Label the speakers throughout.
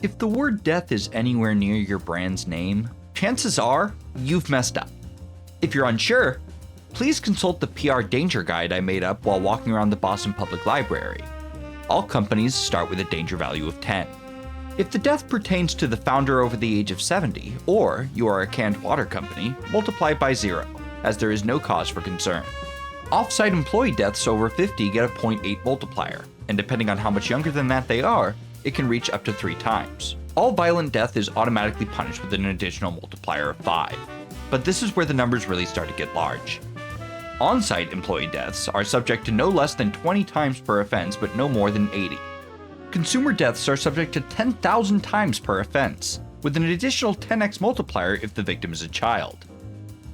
Speaker 1: If the word death is anywhere near your brand's name, chances are you've messed up. If you're unsure, please consult the PR danger guide I made up while walking around the Boston Public Library. All companies start with a danger value of 10. If the death pertains to the founder over the age of 70, or you are a canned water company, multiply by 0, as there is no cause for concern. Off-site employee deaths over 50 get a 0.8 multiplier, and depending on how much younger than that they are, it can reach up to 3 times. All violent death is automatically punished with an additional multiplier of 5, but this is where the numbers really start to get large. On-site employee deaths are subject to no less than 20 times per offense, but no more than 80. Consumer deaths are subject to 10,000 times per offense, with an additional 10x multiplier if the victim is a child.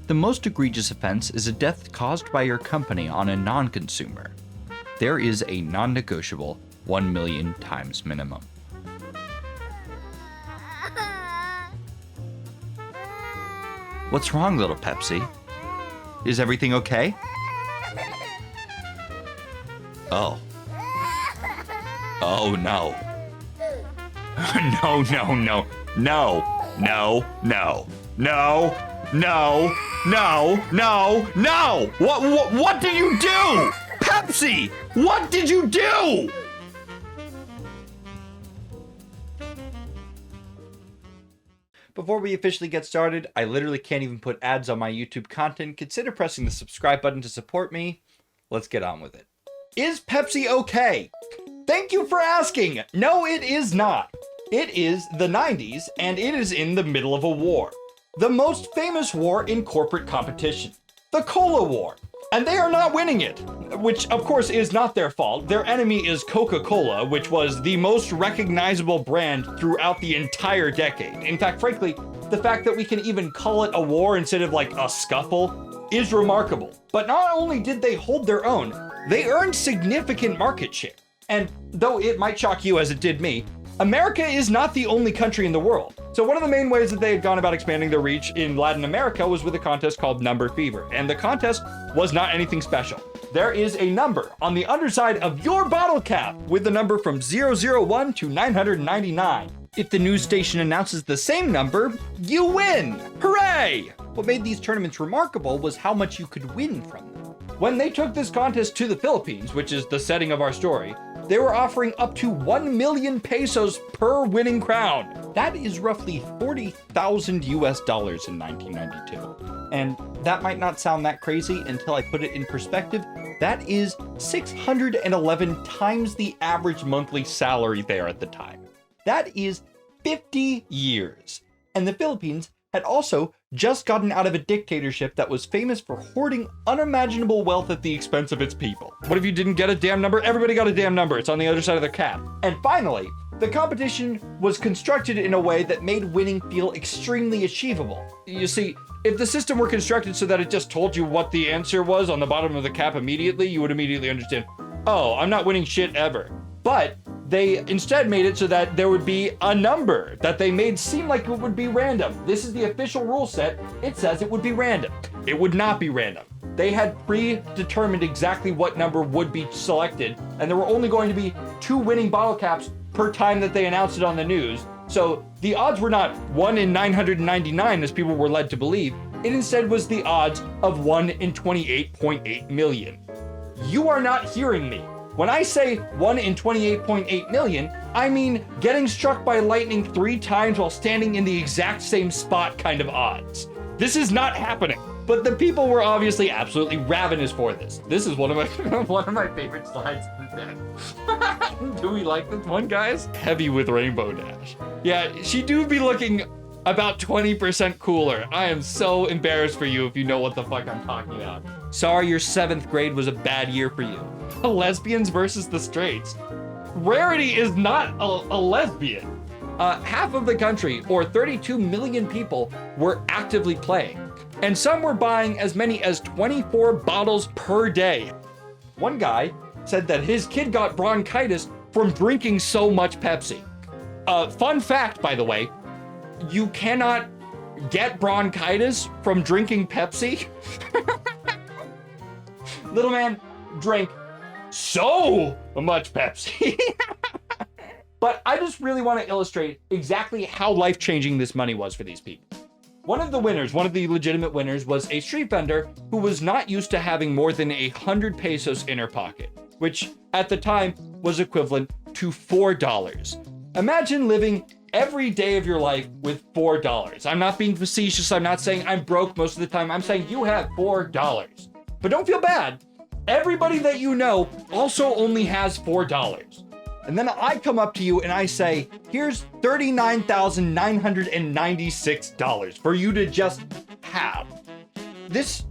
Speaker 1: The most egregious offense is a death caused by your company on a non-consumer. There is a non-negotiable 1 million times minimum. What's wrong, little Pepsi? Is everything okay? Oh. Oh no. No, no, no. No. No. No. No. No. No. No. No. What did you do? Pepsi! What did you do? Before we officially get started, I literally can't even put ads on my YouTube content. Consider pressing the subscribe button to support me. Let's get on with it. Is Pepsi okay? Thank you for asking. No, it is not. It is the 90s, and it is in the middle of a war. The most famous war in corporate competition. The Cola War. And they are not winning it, which of course is not their fault. Their enemy is Coca-Cola, which was the most recognizable brand throughout the entire decade. In fact, frankly, the fact that we can even call it a war instead of like a scuffle is remarkable. But not only did they hold their own, they earned significant market share. And though it might shock you as it did me, America is not the only country in the world. So one of the main ways that they had gone about expanding their reach in Latin America was with a contest called Number Fever. And the contest was not anything special. There is a number on the underside of your bottle cap with the number from 001 to 999. If the news station announces the same number, you win! Hooray! What made these tournaments remarkable was how much you could win from them. When they took this contest to the Philippines, which is the setting of our story, they were offering up to 1 million pesos per winning crown. That is roughly 40,000 US dollars in 1992. And that might not sound that crazy until I put it in perspective. That is 611 times the average monthly salary there at the time. That is 50 years. And the Philippines had also just gotten out of a dictatorship that was famous for hoarding unimaginable wealth at the expense of its people. What if you didn't get a damn number? Everybody got a damn number. It's on the other side of their cap. And finally, the competition was constructed in a way that made winning feel extremely achievable. You see, if the system were constructed so that it just told you what the answer was on the bottom of the cap immediately, you would immediately understand, oh, I'm not winning shit ever. But they instead made it so that there would be a number that they made seem like it would be random. This is the official rule set. It says it would be random. It would not be random. They had predetermined exactly what number would be selected, and there were only going to be 2 winning bottle caps per time that they announced it on the news. So the odds were not 1 in 999 as people were led to believe. It instead was the odds of 1 in 28.8 million. You are not hearing me. When I say 1 in 28.8 million, I mean getting struck by lightning 3 times while standing in the exact same spot kind of odds. This is not happening. But the people were obviously absolutely ravenous for this. This is one of my favorite slides in the deck. Do we like this one, guys? Heavy with Rainbow Dash. Yeah, she do be looking about 20% cooler. I am so embarrassed for you if you know what the fuck I'm talking about. Sorry your 7th grade was a bad year for you. The lesbians versus the straights. Rarity is not a lesbian. Half of the country, or 32 million people, were actively playing. And some were buying as many as 24 bottles per day. One guy said that his kid got bronchitis from drinking so much Pepsi. Fun fact, by the way, you cannot get bronchitis from drinking Pepsi. Little man drank so much Pepsi. But I just really want to illustrate exactly how life-changing this money was for these people. One of the legitimate winners, was a street vendor who was not used to having more than 100 pesos in her pocket, which at the time was equivalent to $4. Imagine living every day of your life with $4. I'm not being facetious. I'm not saying I'm broke most of the time. I'm saying you have $4. But don't feel bad. Everybody that you know also only has $4. And then I come up to you and I say, here's $39,996 for you to just have. This,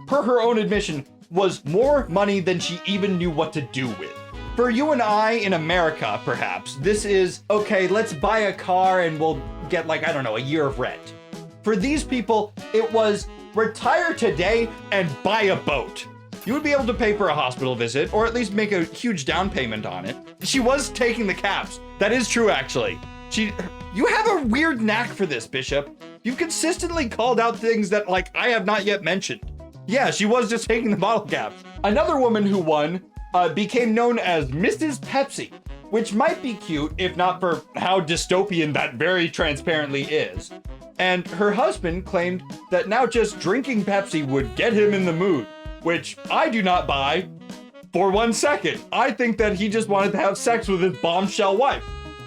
Speaker 1: per her own admission, was more money than she even knew what to do with. For you and I in America, perhaps, this is, okay, let's buy a car and we'll get like, I don't know, a year of rent. For these people, it was retire today and buy a boat. You would be able to pay for a hospital visit, or at least make a huge down payment on it. She was taking the caps. That is true, actually. You have a weird knack for this, Bishop. You've consistently called out things that, like, I have not yet mentioned. Yeah, she was just taking the bottle caps. Another woman who won became known as Mrs. Pepsi, which might be cute if not for how dystopian that very transparently is. And her husband claimed that now just drinking Pepsi would get him in the mood, which I do not buy for 1 second. I think that he just wanted to have sex with his bombshell wife.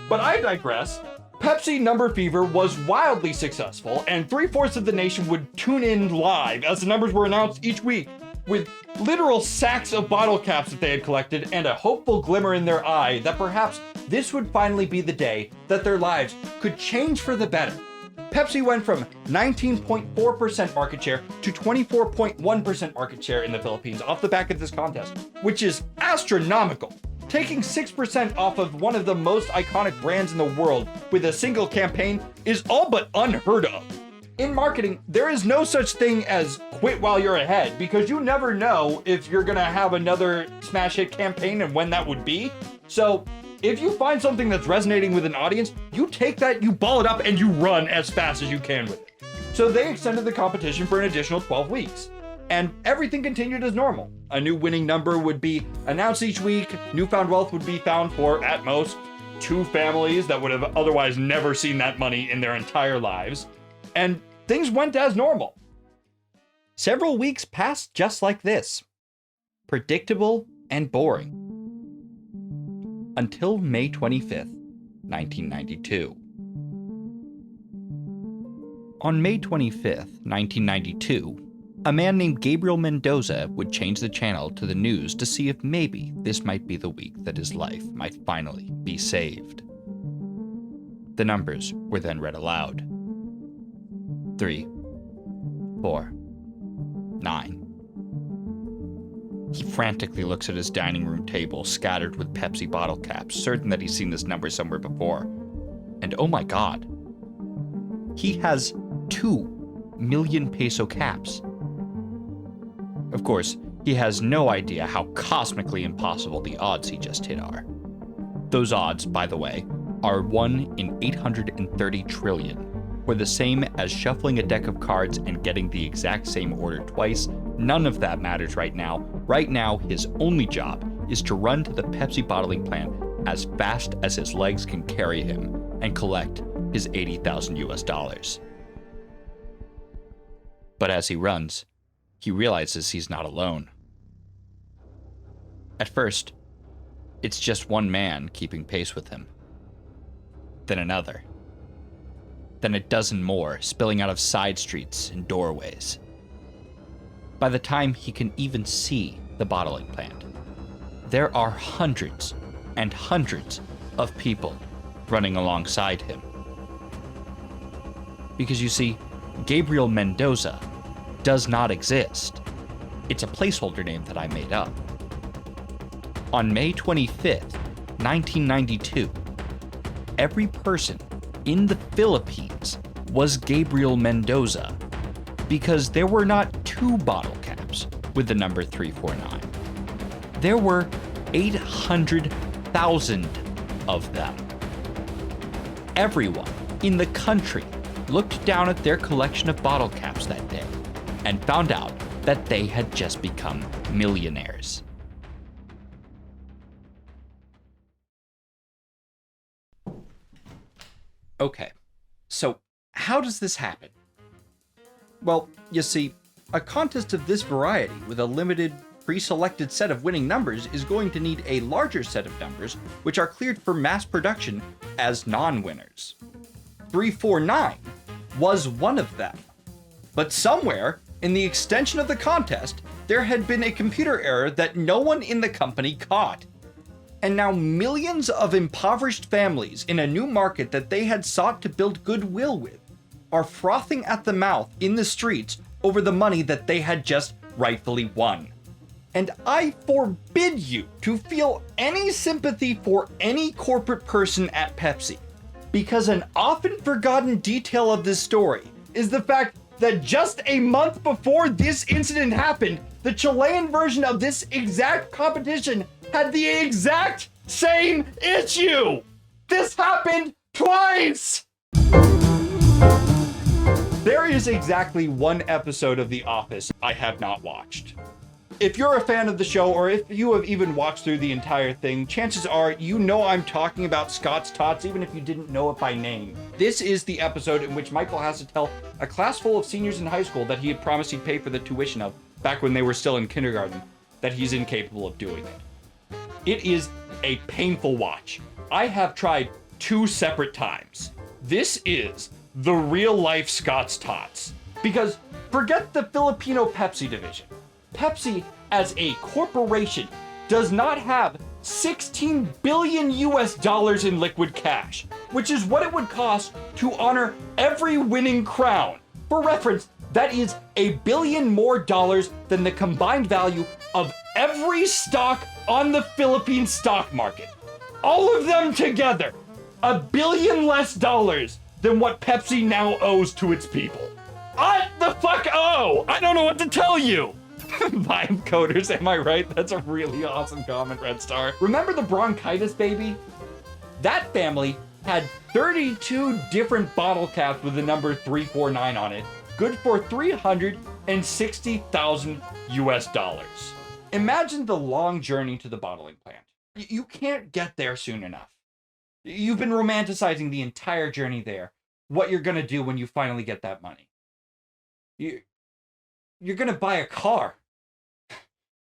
Speaker 1: But I digress. Pepsi Number Fever was wildly successful, and 3/4 of the nation would tune in live as the numbers were announced each week, with literal sacks of bottle caps that they had collected and a hopeful glimmer in their eye that perhaps this would finally be the day that their lives could change for the better. Pepsi went from 19.4% market share to 24.1% market share in the Philippines off the back of this contest, which is astronomical. Taking 6% off of one of the most iconic brands in the world with a single campaign is all but unheard of. In marketing, there is no such thing as quit while you're ahead, because you never know if you're gonna have another smash hit campaign and when that would be. So if you find something that's resonating with an audience, you take that, you ball it up, and you run as fast as you can with it. So they extended the competition for an additional 12 weeks. And everything continued as normal. A new winning number would be announced each week. Newfound wealth would be found for, at most, 2 families that would have otherwise never seen that money in their entire lives. And things went as normal. Several weeks passed just like this. Predictable and boring. Until May 25th, 1992. On May 25th, 1992, a man named Gabriel Mendoza would change the channel to the news to see if maybe this might be the week that his life might finally be saved. The numbers were then read aloud. 3, 4, 9. He frantically looks at his dining room table, scattered with Pepsi bottle caps, certain that he's seen this number somewhere before. And oh my god, he has 2 million peso caps. Of course, he has no idea how cosmically impossible the odds he just hit are. Those odds, by the way, are 1 in 830 trillion, or the same as shuffling a deck of cards and getting the exact same order twice. None of that matters right now. Right now, his only job is to run to the Pepsi bottling plant as fast as his legs can carry him and collect his $80,000. But as he runs, he realizes he's not alone. At first, it's just one man keeping pace with him. Then another. Then a dozen more spilling out of side streets and doorways. By the time he can even see the bottling plant, there are hundreds and hundreds of people running alongside him. Because you see, Gabriel Mendoza does not exist. It's a placeholder name that I made up. On May 25th, 1992, every person in the Philippines was Gabriel Mendoza, because there were not 2 bottle caps with the number 349. There were 800,000 of them. Everyone in the country looked down at their collection of bottle caps that day and found out that they had just become millionaires. Okay, so how does this happen? Well, you see, a contest of this variety with a limited, pre-selected set of winning numbers is going to need a larger set of numbers which are cleared for mass production as non-winners. 349 was one of them. But somewhere in the extension of the contest, there had been a computer error that no one in the company caught. And now millions of impoverished families in a new market that they had sought to build goodwill with are frothing at the mouth in the streets over the money that they had just rightfully won. And I forbid you to feel any sympathy for any corporate person at Pepsi, because an often forgotten detail of this story is the fact that just a month before this incident happened, the Chilean version of this exact competition had the exact same issue. This happened twice. There is exactly one episode of The Office I have not watched. If you're a fan of the show, or if you have even watched through the entire thing, chances are you know I'm talking about Scott's Tots, even if you didn't know it by name. This is the episode in which Michael has to tell a class full of seniors in high school that he had promised he'd pay for the tuition of back when they were still in kindergarten, that he's incapable of doing it. It is a painful watch. I have tried 2 separate times. This is the real life Scott's Tots. Because forget the Filipino Pepsi division. Pepsi, as a corporation, does not have 16 billion US dollars in liquid cash, which is what it would cost to honor every winning crown. For reference, that is $1 billion more than the combined value of every stock on the Philippine stock market. All of them together, $1 billion less than what Pepsi now owes to its people. What the fuck? Oh, I don't know what to tell you. Vibe coders, am I right? That's a really awesome comment, Red Star. Remember the bronchitis baby? That family had 32 different bottle caps with the number 349 on it, good for $360,000 US dollars. Imagine the long journey to the bottling plant. You can't get there soon enough. You've been romanticizing the entire journey there. What you're gonna do when you finally get that money. You're gonna buy a car.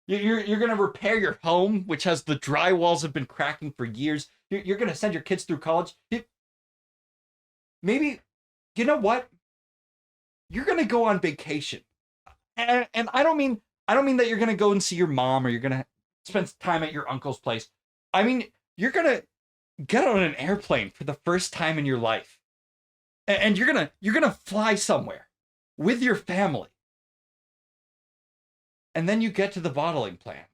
Speaker 1: You're gonna repair your home, which has the drywalls have been cracking for years. You're gonna send your kids through college. Maybe, you know what? You're gonna go on vacation, and I don't mean that you're gonna go and see your mom or you're gonna spend time at your uncle's place. I mean, you're gonna get on an airplane for the first time in your life, and you're gonna fly somewhere with your family. And then you get to the bottling plant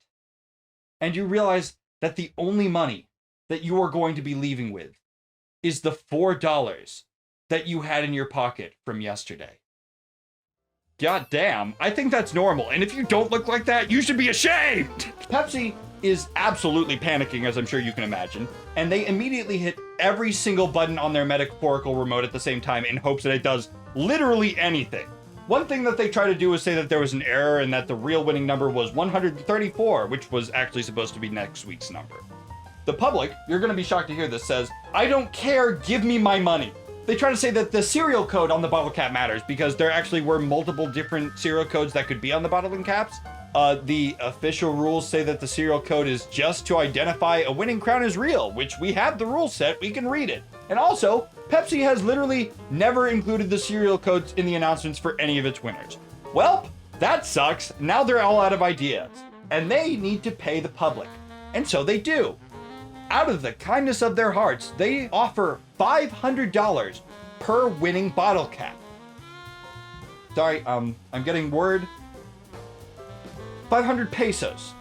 Speaker 1: and you realize that the only money that you are going to be leaving with is the $4 that you had in your pocket from yesterday. God damn, I think that's normal. And if you don't look like that, you should be ashamed. Pepsi is absolutely panicking, as I'm sure you can imagine. And they immediately hit every single button on their metaphorical remote at the same time in hopes that it does literally anything. One thing that they try to do is say that there was an error and that the real winning number was 134, which was actually supposed to be next week's number. The public, you're going to be shocked to hear this, says, "I don't care, give me my money." They try to say that the serial code on the bottle cap matters because there actually were multiple different serial codes that could be on the bottling caps. The official rules say that the serial code is just to identify a winning crown is real, which we have the rule set, we can read it. And also, Pepsi has literally never included the serial codes in the announcements for any of its winners. Well, that sucks. Now they're all out of ideas. And they need to pay the public. And so they do. Out of the kindness of their hearts, they offer $500 per winning bottle cap. Sorry, I'm getting word. 500 pesos,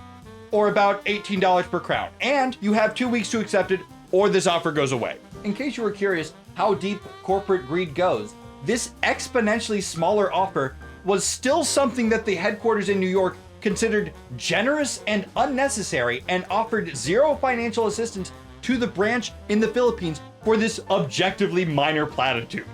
Speaker 1: or about $18 per crown. And you have 2 weeks to accept it, or this offer goes away. In case you were curious how deep corporate greed goes, this exponentially smaller offer was still something that the headquarters in New York considered generous and unnecessary and offered zero financial assistance to the branch in the Philippines for this objectively minor platitude.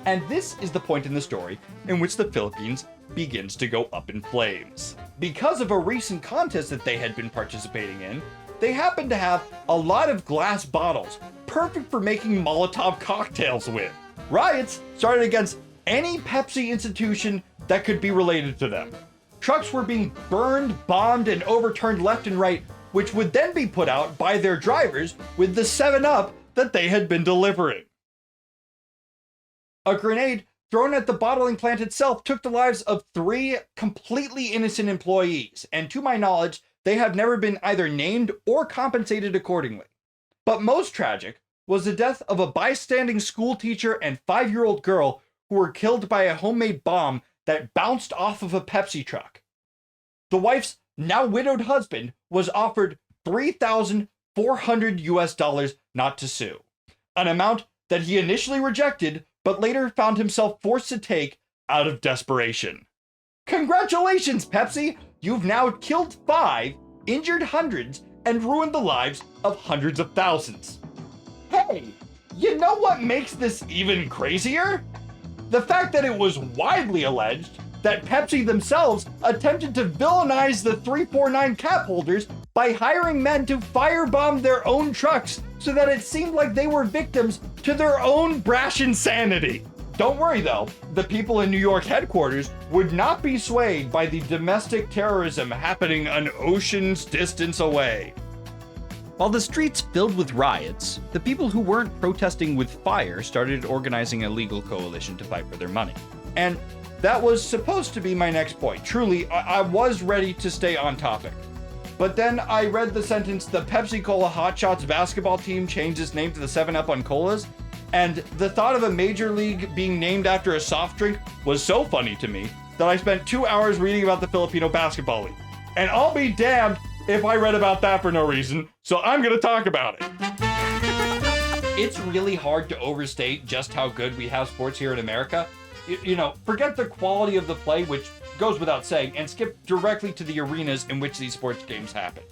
Speaker 1: And this is the point in the story in which the Philippines begins to go up in flames. Because of a recent contest that they had been participating in, they happened to have a lot of glass bottles perfect for making Molotov cocktails with. Riots started against any Pepsi institution that could be related to them. Trucks were being burned, bombed, and overturned left and right, which would then be put out by their drivers with the 7-Up that they had been delivering. A grenade thrown at the bottling plant itself took the lives of 3 completely innocent employees, and to my knowledge, they have never been either named or compensated accordingly. But most tragic was the death of a bystanding school teacher and 5-year-old girl who were killed by a homemade bomb that bounced off of a Pepsi truck. The wife's now widowed husband was offered $3,400 not to sue, an amount that he initially rejected but later found himself forced to take out of desperation. Congratulations, Pepsi! You've now killed 5, injured hundreds, and ruined the lives of hundreds of thousands. Hey, you know what makes this even crazier? The fact that it was widely alleged that Pepsi themselves attempted to villainize the 349 cap holders by hiring men to firebomb their own trucks so that it seemed like they were victims to their own brash insanity. Don't worry though, the people in New York headquarters would not be swayed by the domestic terrorism happening an ocean's distance away. While the streets filled with riots, the people who weren't protesting with fire started organizing a legal coalition to fight for their money. And that was supposed to be my next point. Truly, I was ready to stay on topic. But then I read the sentence, the Pepsi Cola Hot Shots basketball team changed its name to the 7-Up on Colas, and the thought of a major league being named after a soft drink was so funny to me that I spent 2 hours reading about the Filipino Basketball League. And I'll be damned if I read about that for no reason, so I'm gonna talk about it. It's really hard to overstate just how good we have sports here in America. You know, forget the quality of the play, which goes without saying, and skip directly to the arenas in which these sports games happen.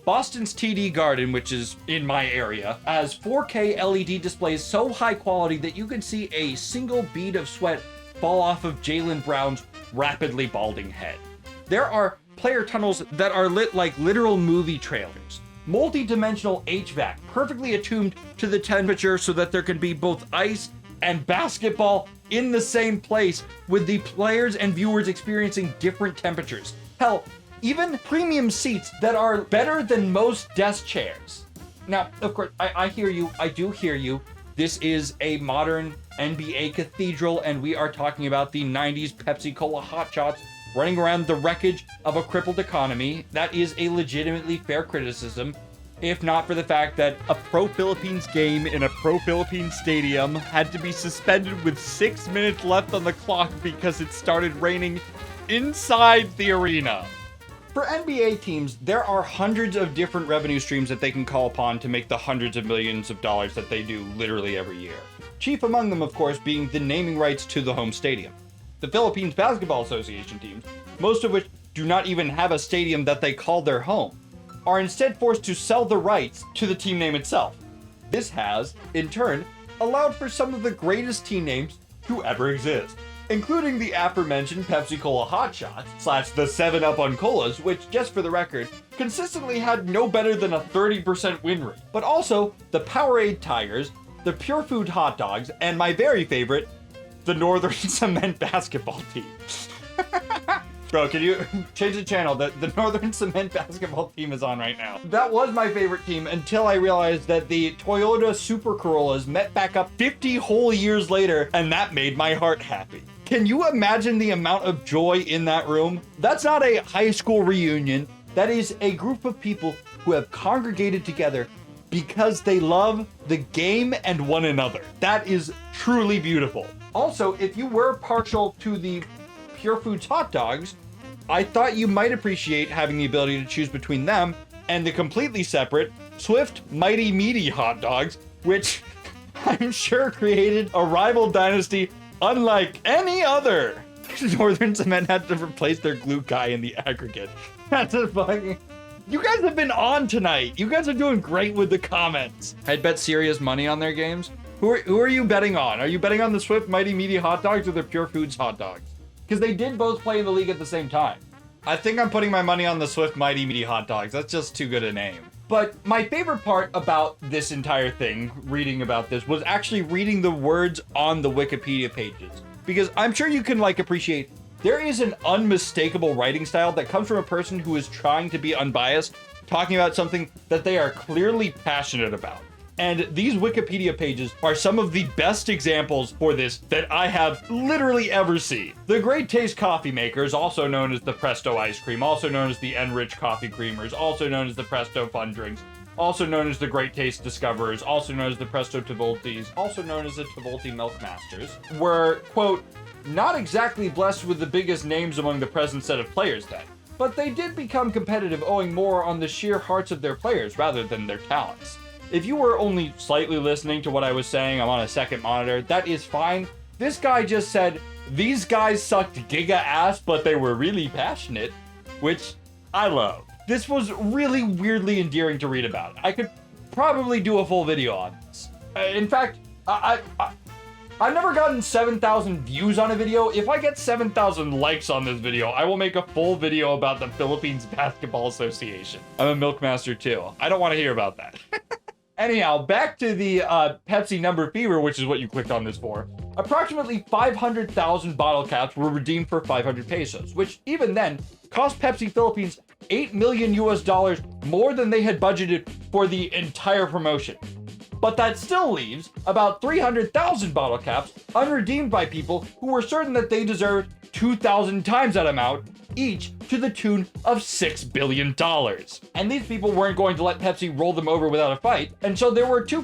Speaker 1: Boston's TD Garden, which is in my area, has 4K LED displays so high quality that you can see a single bead of sweat fall off of Jaylen Brown's rapidly balding head. There are player tunnels that are lit like literal movie trailers. Multi-dimensional HVAC, perfectly attuned to the temperature so that there can be both ice and basketball in the same place, with the players and viewers experiencing different temperatures. Hell, even premium seats that are better than most desk chairs. Now, of course, I hear you, I do hear you. This is a modern NBA cathedral, and we are talking about the 90s Pepsi Cola Hot Shots running around the wreckage of a crippled economy. That is a legitimately fair criticism, if not for the fact that a pro-Philippines game in a pro-Philippines stadium had to be suspended with 6 minutes left on the clock because it started raining inside the arena. For NBA teams, there are hundreds of different revenue streams that they can call upon to make the hundreds of millions of dollars that they do literally every year. Chief among them, of course, being the naming rights to the home stadium. The Philippines Basketball Association teams, most of which do not even have a stadium that they call their home, are instead forced to sell the rights to the team name itself. This has, in turn, allowed for some of the greatest team names to ever exist, including the aforementioned Pepsi Cola Hot Shots / the 7-Up on Colas, which, just for the record, consistently had no better than a 30% win rate, but also the Powerade Tigers, the Pure Food Hot Dogs, and my very favorite, the Northern Cement Basketball team. Bro, can you change the channel? The Northern Cement Basketball team is on right now. That was my favorite team until I realized that the Toyota Super Corollas met back up 50 whole years later, and that made my heart happy. Can you imagine the amount of joy in that room? That's not a high school reunion. That is a group of people who have congregated together because they love the game and one another. That is truly beautiful. Also, if you were partial to the Pure Foods hot dogs, I thought you might appreciate having the ability to choose between them and the completely separate Swift Mighty Meaty hot dogs, which I'm sure created a rival dynasty unlike any other. Northern Cement had to replace their glue guy in the aggregate. That's a fucking... You guys have been on tonight. You guys are doing great with the comments. I'd bet serious money on their games. Who are you betting on? Are you betting on the Swift Mighty Meaty hot dogs or the Pure Foods hot dogs? Because they did both play in the league at the same time. I think I'm putting my money on the Swift Mighty Meaty hot dogs. That's just too good a name. But my favorite part about this entire thing, reading about this, was actually reading the words on the Wikipedia pages. Because I'm sure you can appreciate there is an unmistakable writing style that comes from a person who is trying to be unbiased, talking about something that they are clearly passionate about. And these Wikipedia pages are some of the best examples for this that I have literally ever seen. The Great Taste Coffee Makers, also known as the Presto Ice Cream, also known as the Enrich Coffee Creamers, also known as the Presto Fun Drinks, also known as the Great Taste Discoverers, also known as the Presto Tivoltis, also known as the Tivolti Milk Masters, were, quote, not exactly blessed with the biggest names among the present set of players then, but they did become competitive owing more on the sheer hearts of their players rather than their talents. If you were only slightly listening to what I was saying, I'm on a second monitor, that is fine. This guy just said, these guys sucked giga ass, but they were really passionate, which I love. This was really weirdly endearing to read about. I could probably do a full video on this. In fact, I've never gotten 7,000 views on a video. If I get 7,000 likes on this video, I will make a full video about the Philippines Basketball Association. I'm a Milkmaster too. I don't want to hear about that. Anyhow, back to the Pepsi number fever, which is what you clicked on this for. Approximately 500,000 bottle caps were redeemed for 500 pesos, which even then cost Pepsi Philippines $8 million more than they had budgeted for the entire promotion. But that still leaves about 300,000 bottle caps unredeemed by people who were certain that they deserved 2,000 times that amount, each to the tune of $6 billion. And these people weren't going to let Pepsi roll them over without a fight, and so there were two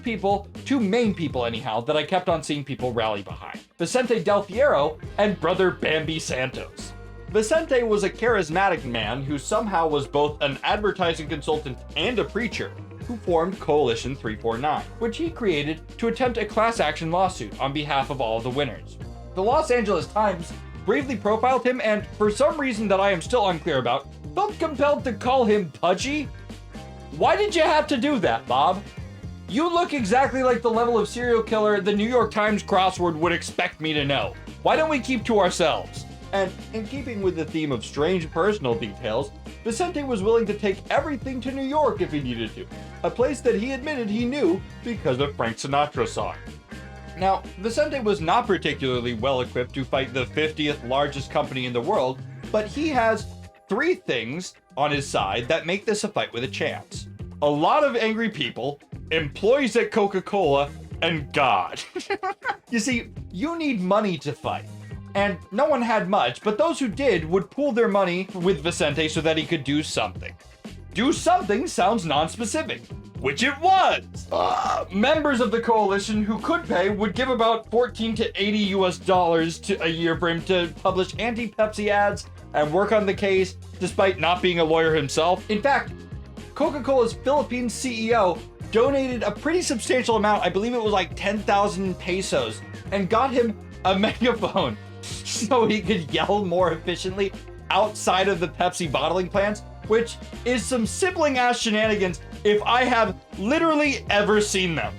Speaker 1: main people anyhow, that I kept on seeing people rally behind. Vicente Del Fierro and brother Bambi Santos. Vicente was a charismatic man who somehow was both an advertising consultant and a preacher, who formed Coalition 349, which he created to attempt a class action lawsuit on behalf of all of the winners. The Los Angeles Times briefly profiled him and, for some reason that I am still unclear about, felt compelled to call him pudgy. Why did you have to do that, Bob? You look exactly like the level of serial killer the New York Times crossword would expect me to know. Why don't we keep to ourselves? And in keeping with the theme of strange personal details, Vicente was willing to take everything to New York if he needed to, a place that he admitted he knew because a Frank Sinatra song. Now, Vicente was not particularly well equipped to fight the 50th largest company in the world, but he has 3 things on his side that make this a fight with a chance. A lot of angry people, employees at Coca-Cola, and God. You see, you need money to fight. And no one had much, but those who did would pool their money with Vicente so that he could do something. Do something sounds non-specific, which it was. Members of the coalition who could pay would give about $14 to $80 a year for him to publish anti-Pepsi ads and work on the case, despite not being a lawyer himself. In fact, Coca-Cola's Philippines CEO donated a pretty substantial amount, I believe it was like 10,000 pesos, and got him a megaphone so he could yell more efficiently outside of the Pepsi bottling plants, which is some sibling-ass shenanigans if I have literally ever seen them.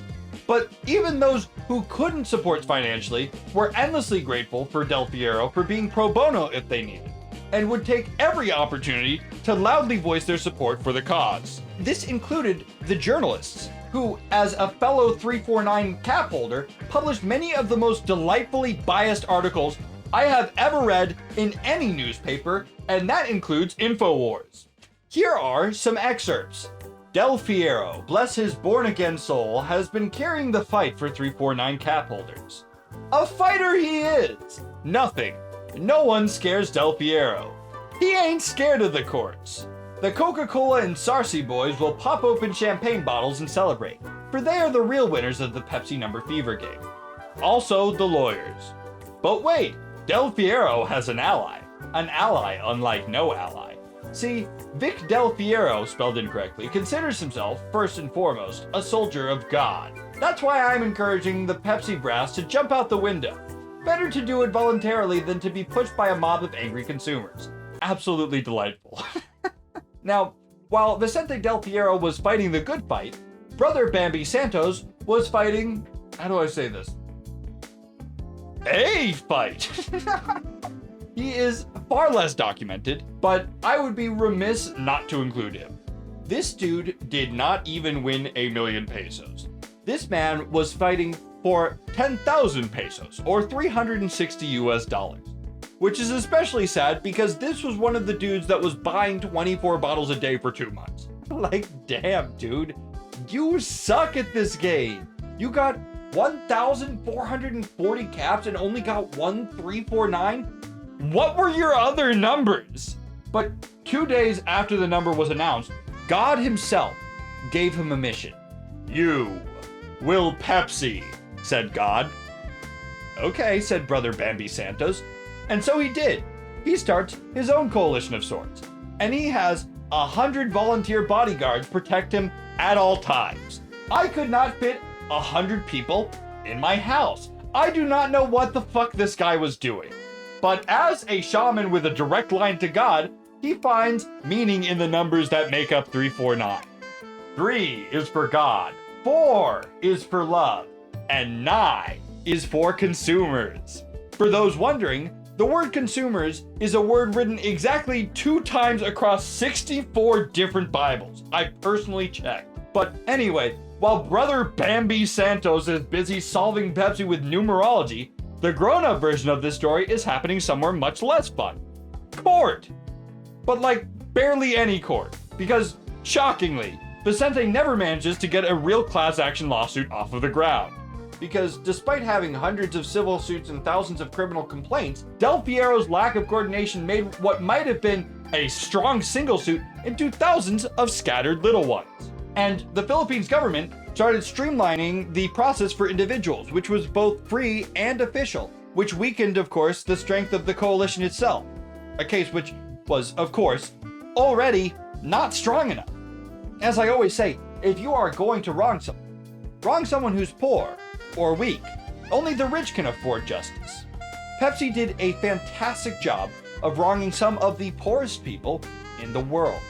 Speaker 1: But even those who couldn't support financially were endlessly grateful for Del Fierro for being pro bono if they needed, and would take every opportunity to loudly voice their support for the cause. This included the journalists, who, as a fellow 349 cap holder, published many of the most delightfully biased articles I have ever read in any newspaper, and that includes InfoWars. Here are some excerpts. Del Fierro, bless his born-again soul, has been carrying the fight for 349 cap holders. A fighter he is! Nothing. No one scares Del Fierro. He ain't scared of the courts. The Coca-Cola and Sarsi boys will pop open champagne bottles and celebrate, for they are the real winners of the Pepsi number fever game. Also the lawyers. But wait, Del Fierro has an ally unlike no ally. See, Vic Del Fierro, spelled incorrectly, considers himself, first and foremost, a soldier of God. That's why I'm encouraging the Pepsi brass to jump out the window. Better to do it voluntarily than to be pushed by a mob of angry consumers. Absolutely delightful. Now, while Vicente Del Fierro was fighting the good fight, brother Bambi Santos was fighting, how do I say this? A fight! He is far less documented, but I would be remiss not to include him. This dude did not even win 1,000,000 pesos. This man was fighting for 10,000 pesos, or $360, which is especially sad because this was one of the dudes that was buying 24 bottles a day for 2 months. Like, damn, dude, you suck at this game. You got 1,440 caps and only got 1,349? What were your other numbers? But 2 days after the number was announced, God himself gave him a mission. You will Pepsi, said God. Okay, said Brother Bambi Santos. And so he did. He starts his own coalition of sorts. And he has 100 volunteer bodyguards protect him at all times. I could not fit 100 people in my house. I do not know what the fuck this guy was doing. But as a shaman with a direct line to God, he finds meaning in the numbers that make up 349. 3 is for God, 4 is for love, and 9 is for consumers. For those wondering, the word consumers is a word written exactly 2 times across 64 different Bibles. I personally checked. But anyway, while Brother Bambi Santos is busy solving Pepsi with numerology, the grown-up version of this story is happening somewhere much less fun. Court! But like, barely any court. Because, shockingly, Vicente never manages to get a real class action lawsuit off of the ground. Because despite having hundreds of civil suits and thousands of criminal complaints, Del Fierro's lack of coordination made what might have been a strong single suit into thousands of scattered little ones. And the Philippines government started streamlining the process for individuals, which was both free and official, which weakened, of course, the strength of the coalition itself. A case which was, of course, already not strong enough. As I always say, if you are going to wrong someone who's poor or weak. Only the rich can afford justice. Pepsi did a fantastic job of wronging some of the poorest people in the world.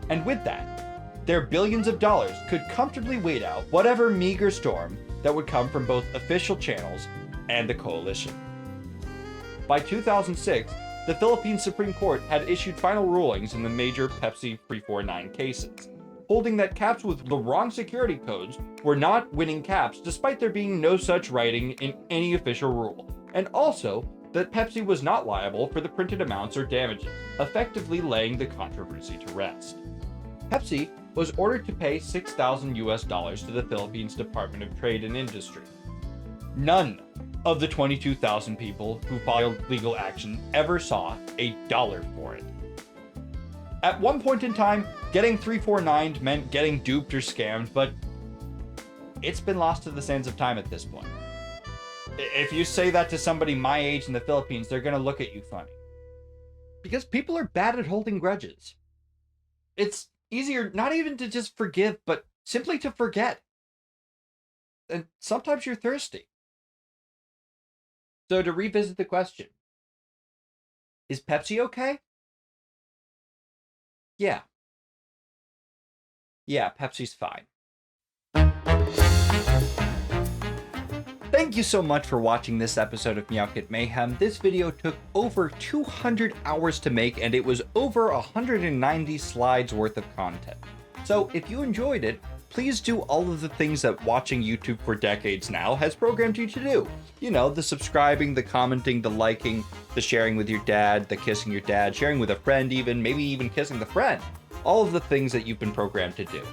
Speaker 1: And with that, their billions of dollars could comfortably wait out whatever meager storm that would come from both official channels and the coalition. By 2006, the Philippine Supreme Court had issued final rulings in the major Pepsi 349 cases, holding that caps with the wrong security codes were not winning caps despite there being no such writing in any official rule, and also that Pepsi was not liable for the printed amounts or damages, effectively laying the controversy to rest. Pepsi was ordered to pay $6,000 to the Philippines Department of Trade and Industry. None of the 22,000 people who filed legal action ever saw a dollar for it. At one point in time, getting 349'd meant getting duped or scammed, but it's been lost to the sands of time at this point. If you say that to somebody my age in the Philippines, they're gonna look at you funny. Because people are bad at holding grudges. It's easier not even to just forgive, but simply to forget. And sometimes you're thirsty. So to revisit the question, is Pepsi okay? Yeah. Yeah, Pepsi's fine. Thank you so much for watching this episode of Meowkit Mayhem. This video took over 200 hours to make, and it was over 190 slides worth of content. So if you enjoyed it, please do all of the things that watching YouTube for decades now has programmed you to do. You know, the subscribing, the commenting, the liking, the sharing with your dad, the kissing your dad, sharing with a friend even, maybe even kissing the friend. All of the things that you've been programmed to do.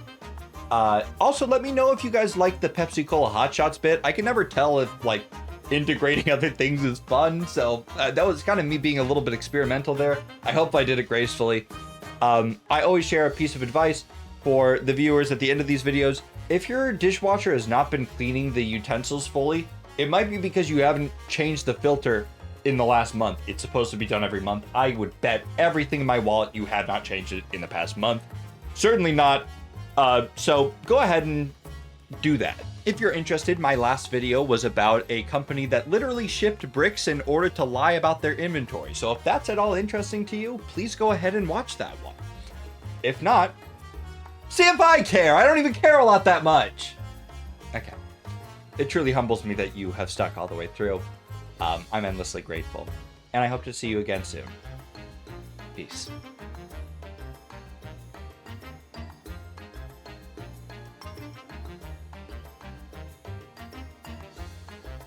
Speaker 1: Also, let me know if you guys like the Pepsi Cola Hot Shots bit. I can never tell if, like, integrating other things is fun, so that was kind of me being a little bit experimental there. I hope I did it gracefully. I always share a piece of advice for the viewers at the end of these videos. If your dishwasher has not been cleaning the utensils fully, it might be because you haven't changed the filter in the last month. It's supposed to be done every month. I would bet everything in my wallet you have not changed it in the past month. Certainly not. So go ahead and do that. If you're interested, my last video was about a company that literally shipped bricks in order to lie about their inventory. So if that's at all interesting to you, please go ahead and watch that one. If not, see if I care. I don't even care a lot that much. Okay. It truly humbles me that you have stuck all the way through. I'm endlessly grateful. And I hope to see you again soon. Peace.